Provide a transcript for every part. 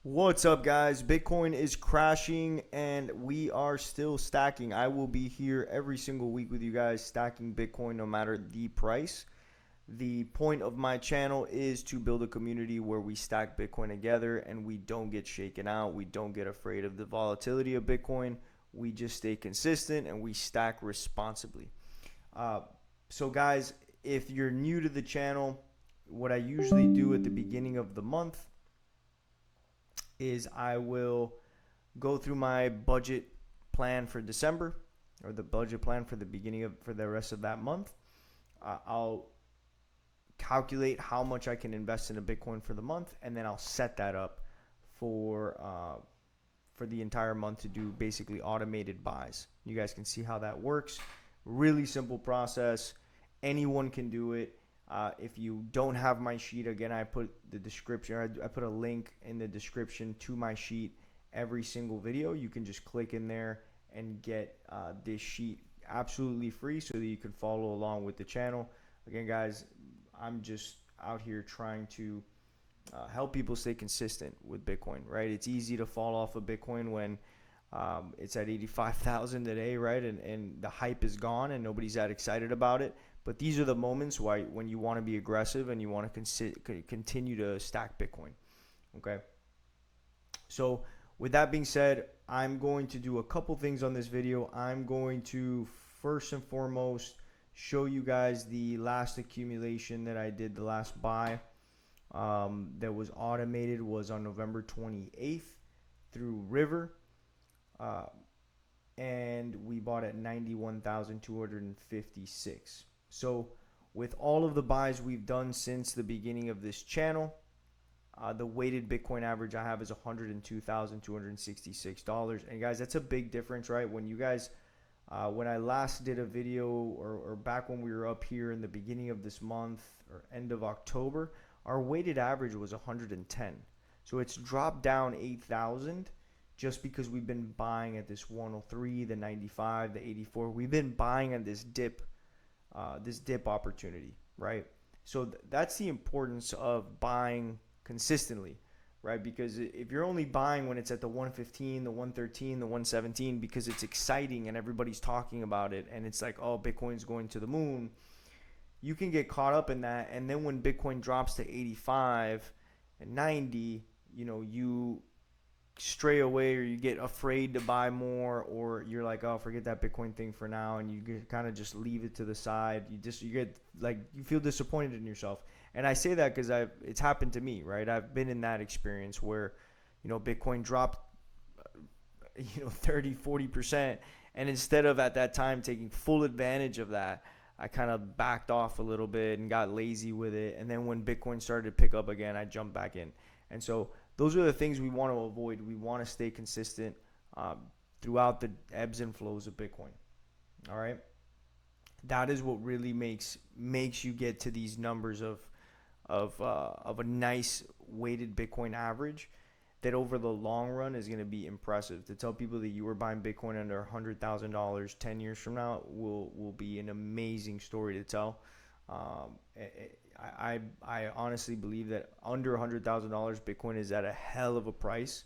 What's up, guys? Bitcoin is crashing and we are still stacking. I will be here every single week with you guys stacking Bitcoin no matter the price. The point of my channel is to build a community where we stack Bitcoin together and we don't get shaken out. We don't get afraid of the volatility of Bitcoin. We just stay consistent and we stack responsibly. Uh, so, guys, if you're new to the channel, what I usually do at the beginning of the month is I will go through my budget plan for December, or the budget plan for for the rest of that month. I'll calculate how much I can invest in a Bitcoin for the month, and then I'll set that up for the entire month to do basically automated buys. You guys can see how that works. Really simple process. Anyone can do it. If you don't have my sheet, again, I put the description. I put a link in the description to my sheet every single video. You can just click in there and get this sheet absolutely free so that you can follow along with the channel. Again, guys, I'm just out here trying to help people stay consistent with Bitcoin, right? It's easy to fall off of Bitcoin when it's at 85,000 today, right? And the hype is gone and nobody's that excited about it. But these are the moments when you want to be aggressive and you want to continue to stack Bitcoin. Okay. So with that being said, I'm going to do a couple things on this video. I'm going to first and foremost show you guys the last accumulation that I did, the last buy that was automated was on November 28th through River. And we bought at 91,256. So with all of the buys we've done since the beginning of this channel, the weighted Bitcoin average I have is $102,266. And guys, that's a big difference, right? When you guys, when I last did a video or back when we were up here in the beginning of this month or end of October, our weighted average was 110. So it's dropped down 8,000 just because we've been buying at this 103, the 95, the 84. We've been buying on this dip opportunity, right? So that's the importance of buying consistently, right? Because if you're only buying when it's at the 115, the 113, the 117 because it's exciting and everybody's talking about it and it's like, oh, Bitcoin's going to the moon, you can get caught up in that. And then when Bitcoin drops to 85 and 90, you stray away or you get afraid to buy more, or you're like, oh, forget that Bitcoin thing for now, and you kind of just leave it to the side. You get like, you feel disappointed in yourself. And I say that because it's happened to me, right? I've been in that experience where Bitcoin dropped 30-40%, and instead of at that time taking full advantage of that, I kind of backed off a little bit and got lazy with it. And then when Bitcoin started to pick up again, I jumped back in. And so those are the things we want to avoid. We want to stay consistent throughout the ebbs and flows of Bitcoin. All right, that is what really makes you get to these numbers of a nice weighted Bitcoin average that over the long run is going to be impressive. To tell people that you were buying Bitcoin under $100,000 10 years from now will be an amazing story to tell. I honestly believe that under $100,000 Bitcoin is at a hell of a price.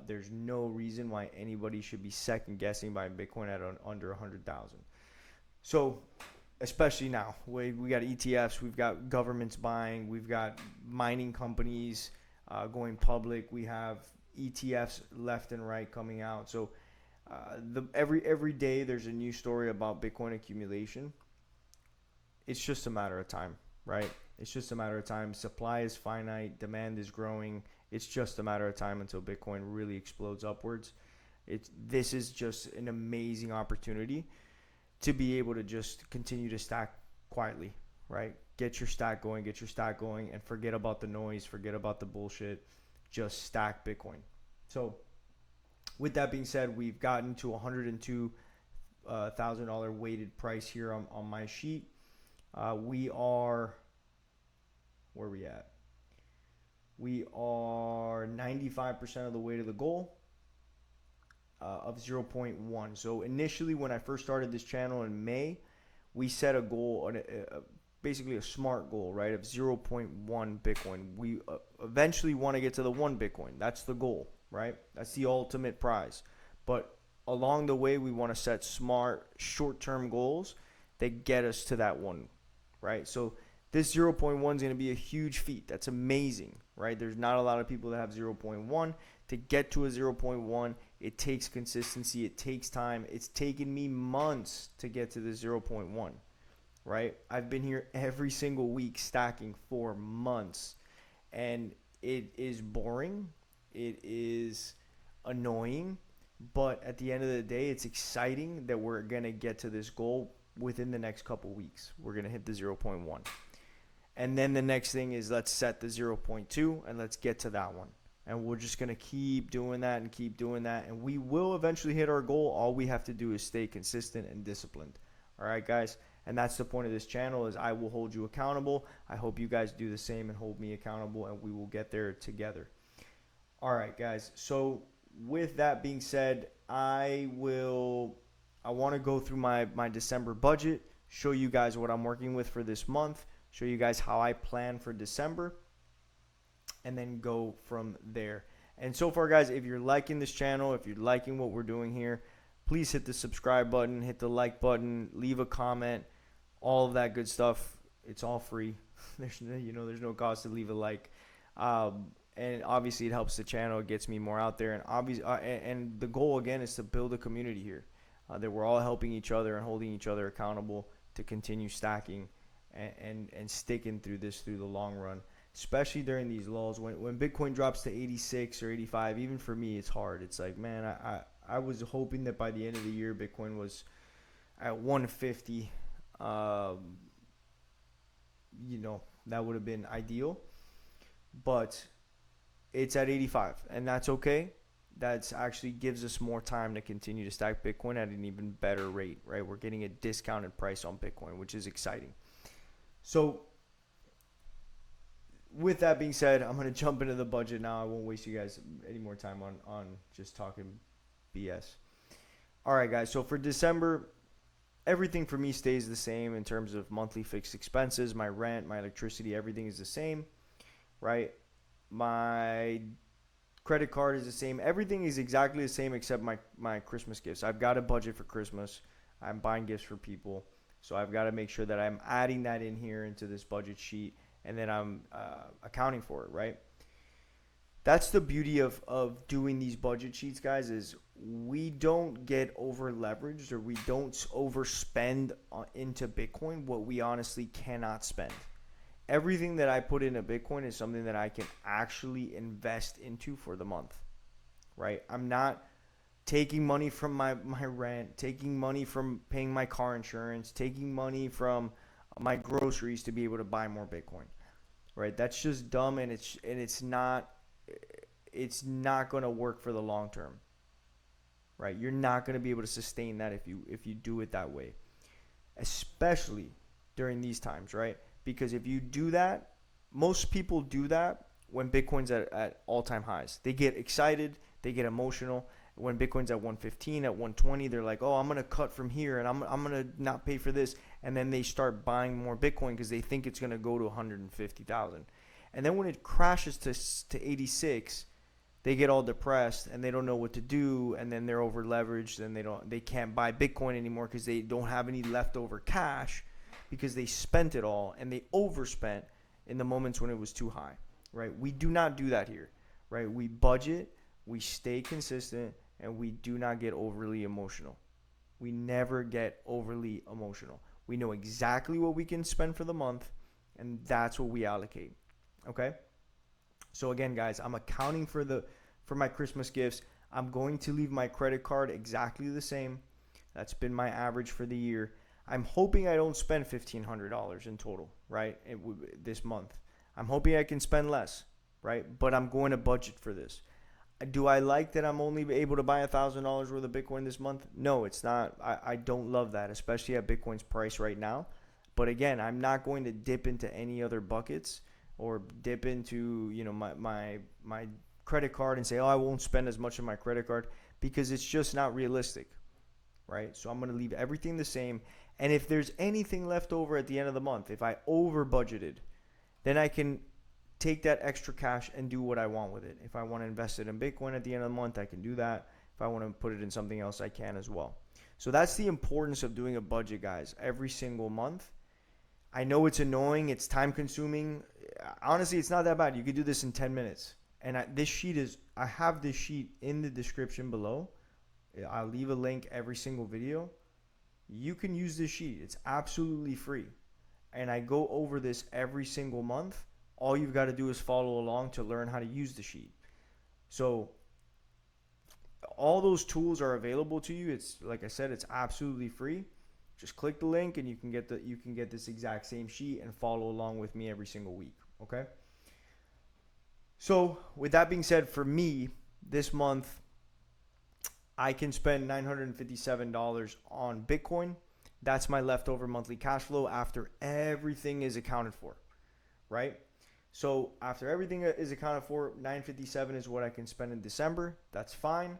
There's no reason why anybody should be second guessing buying Bitcoin at under 100,000. So especially now, we got ETFs, we've got governments buying, we've got mining companies going public, we have ETFs left and right coming out. So every day there's a new story about Bitcoin accumulation. It's just a matter of time, right? It's just a matter of time. Supply is finite, demand is growing. It's just a matter of time until Bitcoin really explodes upwards. This is just an amazing opportunity to be able to just continue to stack quietly, right? Get your stack going, and forget about the noise, forget about the bullshit. Just stack Bitcoin. So with that being said, we've gotten to $102,000 weighted price here on my sheet. We are, where are we at? We are 95% of the way to the goal of 0.1. So initially when I first started this channel in May, we set a goal basically a SMART goal, right, of 0.1 Bitcoin. We eventually want to get to the 1 Bitcoin. That's the goal, right? That's the ultimate prize. But along the way, we want to set smart short-term goals that get us to that one, right? So this 0.1 is going to be a huge feat. That's amazing, right? There's not a lot of people that have 0.1. To get to a 0.1, it takes consistency. It takes time. It's taken me months to get to the 0.1, right? I've been here every single week stacking for months, and it is boring. It is annoying, but at the end of the day, it's exciting that we're going to get to this goal within the next couple weeks. We're going to hit the 0.1. And then the next thing is let's set the 0.2 and let's get to that one. And we're just going to keep doing that and keep doing that. And we will eventually hit our goal. All we have to do is stay consistent and disciplined. All right, guys? And that's the point of this channel, is I will hold you accountable. I hope you guys do the same and hold me accountable, and we will get there together. All right, guys. So with that being said, I want to go through my December budget, show you guys what I'm working with for this month, show you guys how I plan for December, and then go from there. And so far, guys, if you're liking this channel, if you're liking what we're doing here, please hit the subscribe button, hit the like button, leave a comment, all of that good stuff. It's all free. There's no cost to leave a like. And obviously it helps the channel, it gets me more out there, and the goal again is to build a community here, that we're all helping each other and holding each other accountable to continue stacking and sticking through the long run, especially during these lulls when Bitcoin drops to 86 or 85. Even for me, it's hard. It's like, man, I was hoping that by the end of the year Bitcoin was at 150. That would have been ideal, but it's at 85, and that's okay. That actually gives us more time to continue to stack Bitcoin at an even better rate, right? We're getting a discounted price on Bitcoin, which is exciting. So with that being said, I'm going to jump into the budget now. I won't waste you guys any more time on just talking BS. All right, guys. So for December, everything for me stays the same in terms of monthly fixed expenses. My rent, my electricity, everything is the same, right? My credit card is the same. Everything is exactly the same except my Christmas gifts. I've got a budget for Christmas. I'm buying gifts for people. So I've got to make sure that I'm adding that in here into this budget sheet, and then I'm accounting for it, right? That's the beauty of doing these budget sheets, guys, is we don't get over leveraged, or we don't overspend into Bitcoin what we honestly cannot spend. Everything that I put into Bitcoin is something that I can actually invest into for the month, right? I'm not taking money from my rent, taking money from paying my car insurance, taking money from my groceries to be able to buy more Bitcoin, right? That's just dumb, and it's not going to work for the long term, right? You're not going to be able to sustain that if you do it that way, especially during these times, right? Because if you do that, most people do that when Bitcoin's at all-time highs. They get excited, they get emotional. When Bitcoin's at 115, at 120, they're like, oh, I'm going to cut from here, and I'm going to not pay for this. And then they start buying more Bitcoin because they think it's going to go to 150,000. And then when it crashes to 86, they get all depressed and they don't know what to do, and then they're over leveraged, and they can't buy Bitcoin anymore because they don't have any leftover cash, because they spent it all, and they overspent in the moments when it was too high, right? We do not do that here, right? We budget, we stay consistent, and we do not get overly emotional. We never get overly emotional. We know exactly what we can spend for the month, and that's what we allocate, okay? So again, guys, I'm accounting for my Christmas gifts. I'm going to leave my credit card exactly the same. That's been my average for the year. I'm hoping I don't spend $1,500 in total, right, this month. I'm hoping I can spend less, right? But I'm going to budget for this. Do I like that I'm only able to buy $1,000 worth of Bitcoin this month? No, it's not. I don't love that, especially at Bitcoin's price right now. But again, I'm not going to dip into any other buckets or dip into my credit card and say, oh, I won't spend as much on my credit card, because it's just not realistic, right? So I'm going to leave everything the same. And if there's anything left over at the end of the month, if I over budgeted, then I can take that extra cash and do what I want with it. If I want to invest it in Bitcoin at the end of the month, I can do that. If I want to put it in something else, I can as well. So that's the importance of doing a budget, guys, every single month. I know it's annoying. It's time consuming. Honestly, it's not that bad. You could do this in 10 minutes. And I have this sheet in the description below. I'll leave a link every single video. You can use this sheet. It's absolutely free. And I go over this every single month. All you've got to do is follow along to learn how to use the sheet. So all those tools are available to you. It's like I said, it's absolutely free. Just click the link and you can get this exact same sheet and follow along with me every single week. Okay? So with that being said, for me, this month, I can spend $957 on Bitcoin. That's my leftover monthly cash flow after everything is accounted for, right? So after everything is accounted for, $957 is what I can spend in December. That's fine.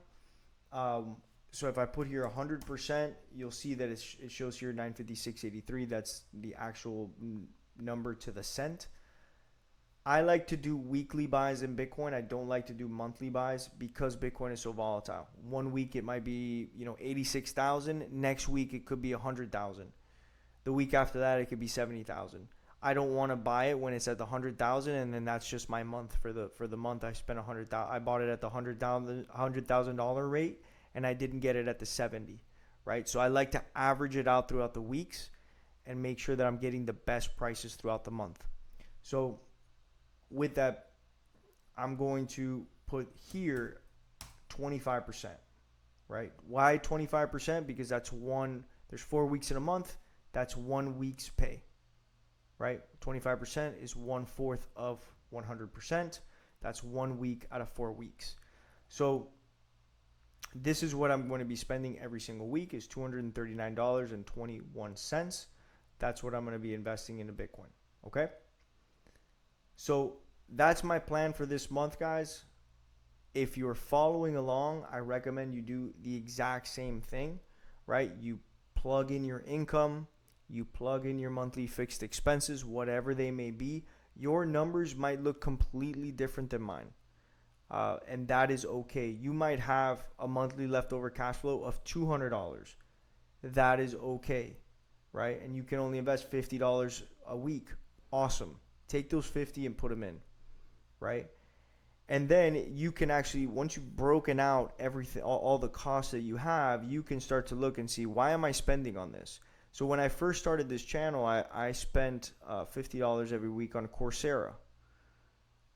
So if I put here 100%, you'll see that it shows here 956.83. That's the actual number to the cent. I like to do weekly buys in Bitcoin. I don't like to do monthly buys because Bitcoin is so volatile. 1 week it might be, 86,000. Next week it could be 100,000. The week after that it could be 70,000. I don't want to buy it when it's at the 100,000 and then that's just my month for the month. I spent 100,000. I bought it at the $100,000 rate and I didn't get it at the 70, right? So I like to average it out throughout the weeks and make sure that I'm getting the best prices throughout the month. So with that, I'm going to put here 25%, right? Why 25%? Because there's 4 weeks in a month. That's 1 week's pay, right? 25% is 1/4 of 100%. That's 1 week out of 4 weeks. So this is what I'm going to be spending every single week is $239.21. That's what I'm going to be investing into Bitcoin, okay? So that's my plan for this month, guys. If you're following along, I recommend you do the exact same thing, right? You plug in your income, you plug in your monthly fixed expenses, whatever they may be. Your numbers might look completely different than mine. And that is okay. You might have a monthly leftover cash flow of $200. That is okay, right? And you can only invest $50 a week. Awesome. Take those 50 and put them in, right? And then you can actually, once you've broken out everything, all the costs that you have, you can start to look and see, why am I spending on this? So when I first started this channel, I spent $50 every week on Coursera.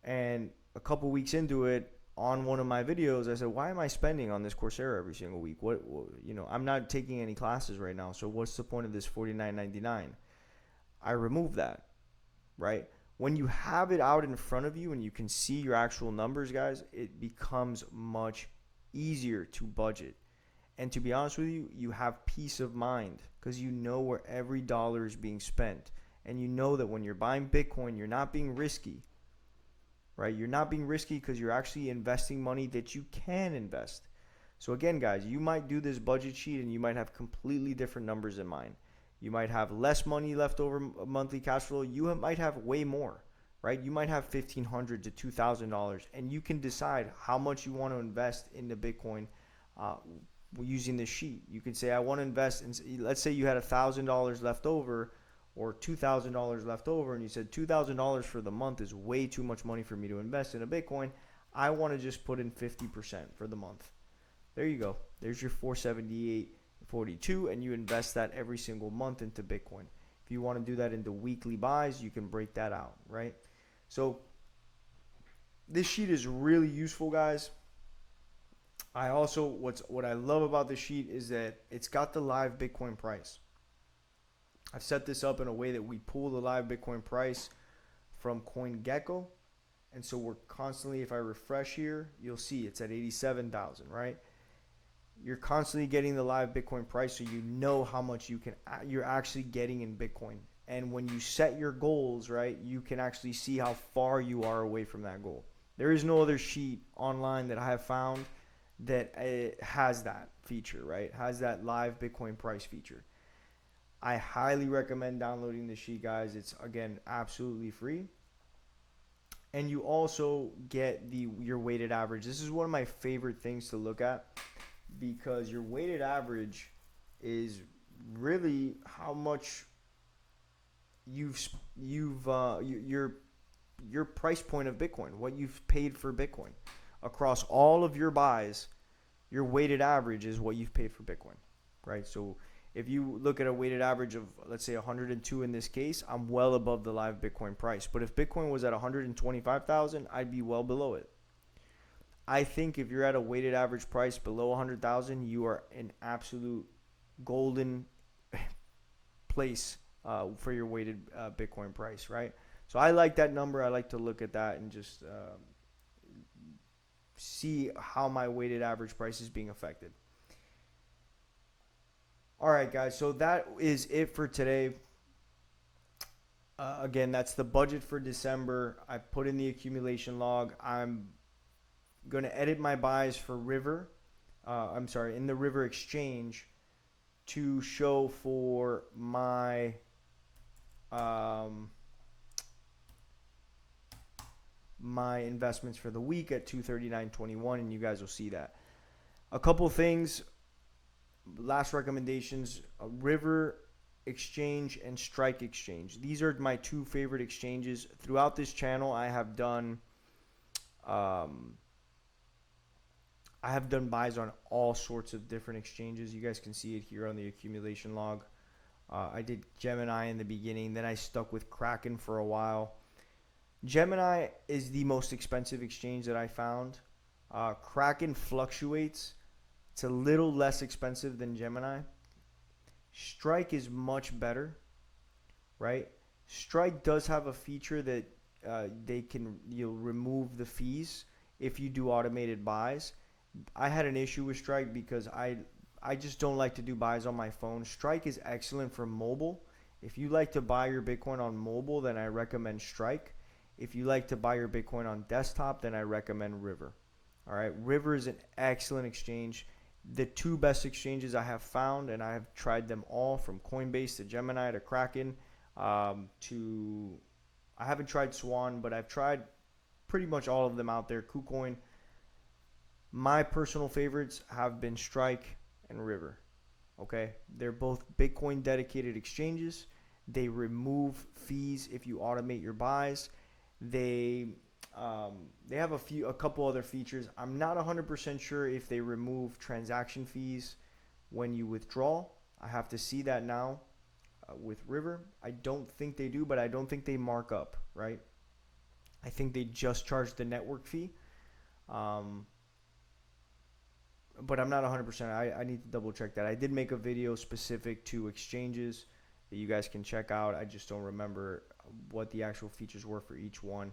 And a couple weeks into it, on one of my videos, I said, why am I spending on this Coursera every single week? I'm not taking any classes right now, so what's the point of this $49.99? I removed that, right? When you have it out in front of you and you can see your actual numbers, guys, it becomes much easier to budget. And to be honest with you, you have peace of mind because you know where every dollar is being spent. And you know that when you're buying Bitcoin, you're not being risky, right? You're not being risky because you're actually investing money that you can invest. So again, guys, you might do this budget sheet and you might have completely different numbers in mind. You might have less money left over monthly cash flow. You might have way more, right? You might have $1,500 to $2,000, and you can decide how much you want to invest into Bitcoin using this sheet. You can say, I want to invest in, let's say you had $1,000 left over or $2,000 left over, and you said $2,000 for the month is way too much money for me to invest in a Bitcoin. I want to just put in 50% for the month. There you go. There's your $478.42, and you invest that every single month into Bitcoin. If you want to do that into weekly buys, you can break that out, right? So this sheet is really useful, guys. I also, what I love about this sheet is that it's got the live Bitcoin price. I've set this up in a way that we pull the live Bitcoin price from CoinGecko. And so we're constantly, if I refresh here, you'll see it's at 87,000, right? You're constantly getting the live Bitcoin price, so you know how much you're actually getting in Bitcoin. And when you set your goals, right, you can actually see how far you are away from that goal. There is no other sheet online that I have found that has that feature, right? Has that live Bitcoin price feature. I highly recommend downloading the sheet, guys. It's, again, absolutely free. And you also get your weighted average. This is one of my favorite things to look at, because your weighted average is really how much your price point of Bitcoin, what you've paid for Bitcoin across all of your buys. Your weighted average is what you've paid for Bitcoin, right? So if you look at a weighted average of, let's say, 102 in this case, I'm well above the live Bitcoin price. But if Bitcoin was at 125,000, I'd be well below it. I think if you're at a weighted average price below 100,000, you are an absolute golden place for your weighted Bitcoin price, right? So I like that number. I like to look at that and just see how my weighted average price is being affected. All right, guys. So that is it for today. Again, that's the budget for December. I put in the accumulation log. I'm going to edit my buys for River. In the River exchange to show for my my investments for the week at 239.21, and you guys will see that. A couple things, last recommendations: River Exchange and Strike Exchange. These are my two favorite exchanges. Throughout this channel, I have done buys on all sorts of different exchanges. You guys can see it here on the accumulation log. I did Gemini in the beginning, then I stuck with Kraken for a while. Gemini is the most expensive exchange that I found. Kraken fluctuates. It's a little less expensive than Gemini. Strike is much better, right? Strike does have a feature that you'll remove the fees if you do automated buys. I had an issue with Strike because I just don't like to do buys on my phone. Strike is excellent for mobile. If you like to buy your Bitcoin on mobile, then I recommend Strike. If you like to buy your Bitcoin on desktop, then I recommend River. All right, River is an excellent exchange. The two best exchanges I have found, and I have tried them all, from Coinbase to Gemini to Kraken I haven't tried Swan, but I've tried pretty much all of them out there. KuCoin. My personal favorites have been Strike and River. Okay, they're both Bitcoin dedicated exchanges. They remove fees if you automate your buys. They have a couple other features. I'm not 100% sure if they remove transaction fees when you withdraw. I have to see that now with River. I don't think they do, but I don't think they mark up, right? I think they just charge the network fee. But I'm not 100%. I need to double check that. I did make a video specific to exchanges that you guys can check out. I just don't remember what the actual features were for each one.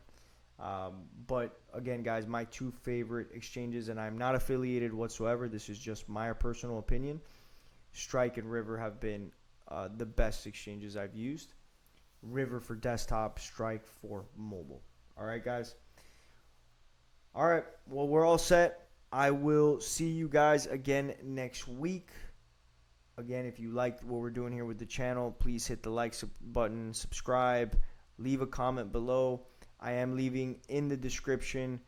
But again, guys, my two favorite exchanges, and I'm not affiliated whatsoever. This is just my personal opinion. Strike and River have been the best exchanges I've used. River for desktop, Strike for mobile. All right, guys. All right. Well, we're all set. I will see you guys again next week. Again, if you liked what we're doing here with the channel, please hit the like button, subscribe, leave a comment below. I am leaving in the description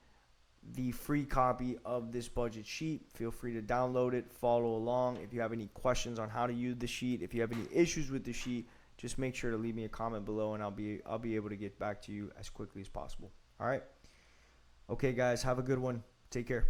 the free copy of this budget sheet. Feel free to download it, follow along. If you have any questions on how to use the sheet, if you have any issues with the sheet, just make sure to leave me a comment below, and I'll be able to get back to you as quickly as possible. All right. Okay, guys, have a good one. Take care.